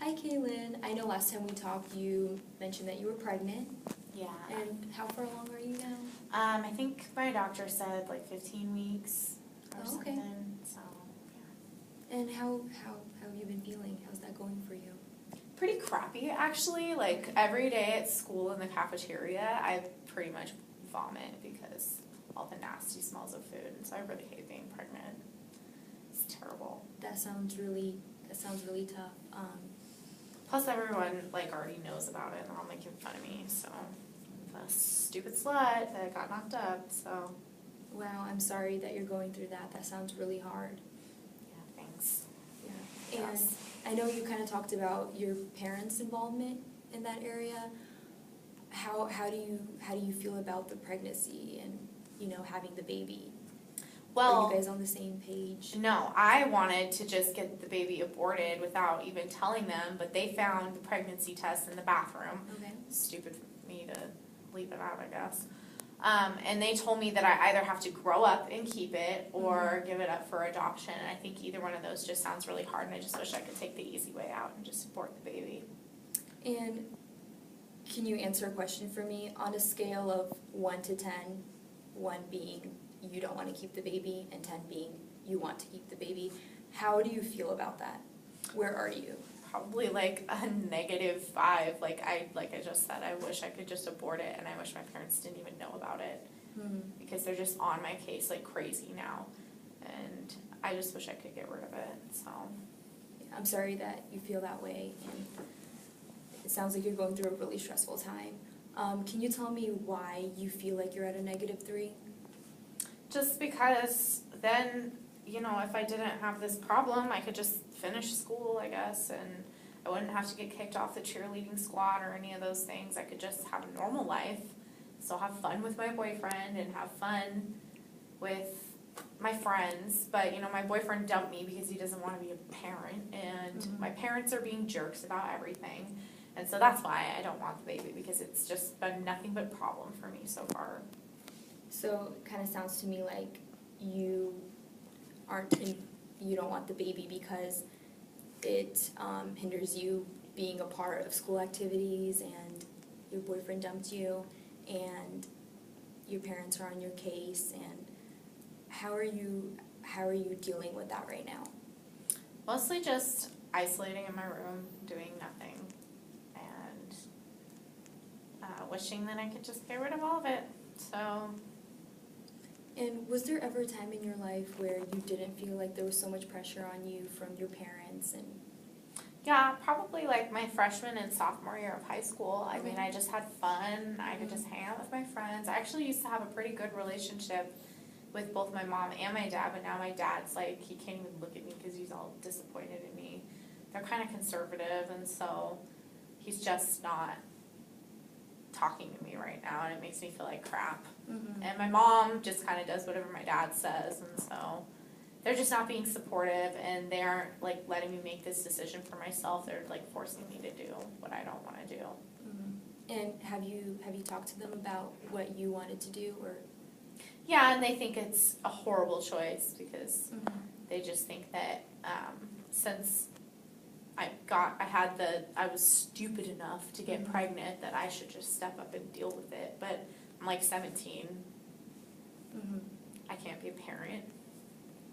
Hi, Kaylin. I know last time we talked, you mentioned that you were pregnant. Yeah. And how far along are you now? I think my doctor said like 15 weeks or Oh, okay. something. So, yeah. And how have you been feeling? How's that going for you? Pretty crappy, actually. Like, every day at school in the cafeteria, I pretty much vomit because all the nasty smells of food. And so I really hate being pregnant. It's terrible. That sounds really tough. Plus, everyone, like, already knows about it, and they're all making fun of me. So, the stupid slut that got knocked up, so. Wow, I'm sorry that you're going through that. That sounds really hard. Yeah, thanks. Yeah. And Yes. I know you kind of talked about your parents' involvement in that area. How do you feel about the pregnancy and, having the baby? Well, are you guys on the same page? no, I wanted to just get the baby aborted without even telling them, but they found the pregnancy test in the bathroom. Okay. Stupid for me to leave it out, I guess. And they told me that I either have to grow up and keep it or give it up for adoption. And I think either one of those just sounds really hard, and I just wish I could take the easy way out and just abort the baby. And can you answer a question for me? On a scale of 1 to 10, 1 being you don't want to keep the baby and 10 being you want to keep the baby, how do you feel about that? Where are you? Probably like a -5. Like I just said, I wish I could just abort it, and I wish my parents didn't even know about it because they're just on my case like crazy now, and I just wish I could get rid of it. So I'm sorry that you feel that way, and it sounds like you're going through a really stressful time. Can you tell me why you feel like you're at a -3? just because then, if I didn't have this problem, I could just finish school, I guess, and I wouldn't have to get kicked off the cheerleading squad or any of those things. I could just have a normal life, still have fun with my boyfriend and have fun with my friends. But, my boyfriend dumped me because he doesn't want to be a parent, and my parents are being jerks about everything. And so that's why I don't want the baby, because it's just been nothing but problem for me so far. So it kind of sounds to me like you don't want the baby because it hinders you being a part of school activities, and your boyfriend dumped you, and your parents are on your case, and how are you dealing with that right now? Mostly just isolating in my room, doing nothing, and wishing that I could just get rid of all of it. So. And was there ever a time in your life where you didn't feel like there was so much pressure on you from your parents? And Yeah, probably like my freshman and sophomore year of high school. I mean, I just had fun. I could just hang out with my friends. I actually used to have a pretty good relationship with both my mom and my dad, but now my dad's like, he can't even look at me because he's all disappointed in me. They're kind of conservative, and so he's just not talking to me right now, and it makes me feel like crap. And my mom just kind of does whatever my dad says, and so they're just not being supportive, and they aren't like letting me make this decision for myself. They're like forcing me to do what I don't want to do. And have you talked to them about what you wanted to do, or? Yeah, and they think it's a horrible choice because they just think that since I was stupid enough to get pregnant, that I should just step up and deal with it. But I'm like 17. I can't be a parent.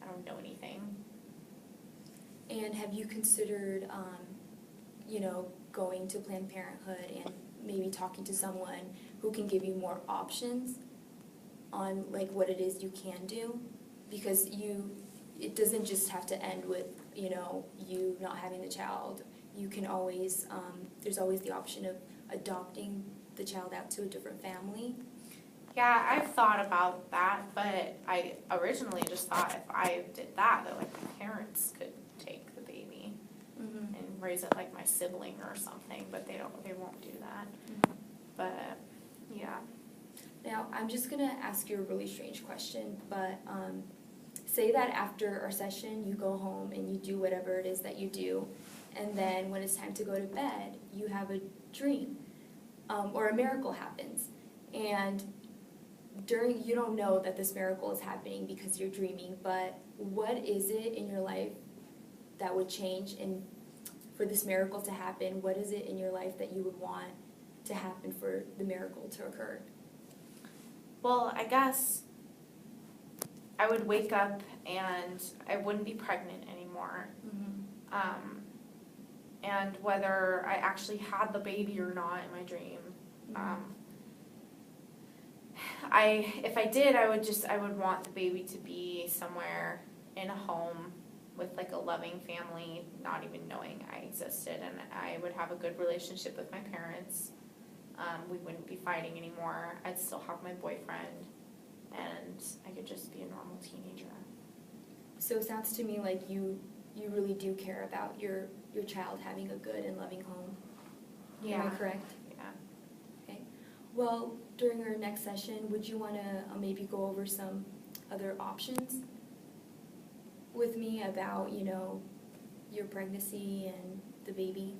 I don't know anything. And have you considered, going to Planned Parenthood and maybe talking to someone who can give you more options on like what it is you can do? Because it doesn't just have to end with, you not having the child. You can always, there's always the option of adopting the child out to a different family. Yeah, I've thought about that, but I originally just thought if I did that like my parents could take the baby and raise it like my sibling or something, but they won't do that. But yeah. Now, I'm just gonna ask you a really strange question, but say that after our session you go home and you do whatever it is that you do, and then when it's time to go to bed, you have a dream, or a miracle happens, and you don't know that this miracle is happening because you're dreaming, but what is it in your life that would change and for this miracle to happen, what is it in your life that you would want to happen for the miracle to occur? Well, I guess I would wake up and I wouldn't be pregnant anymore. And whether I actually had the baby or not in my dream, if I did, I would want the baby to be somewhere in a home with like a loving family, not even knowing I existed, and I would have a good relationship with my parents. We wouldn't be fighting anymore. I'd still have my boyfriend, and I could just be a normal teenager. So it sounds to me like you really do care about your child having a good and loving home. Yeah. Am I correct? Yeah. Okay. Well, during our next session, would you want to maybe go over some other options with me about, your pregnancy and the baby?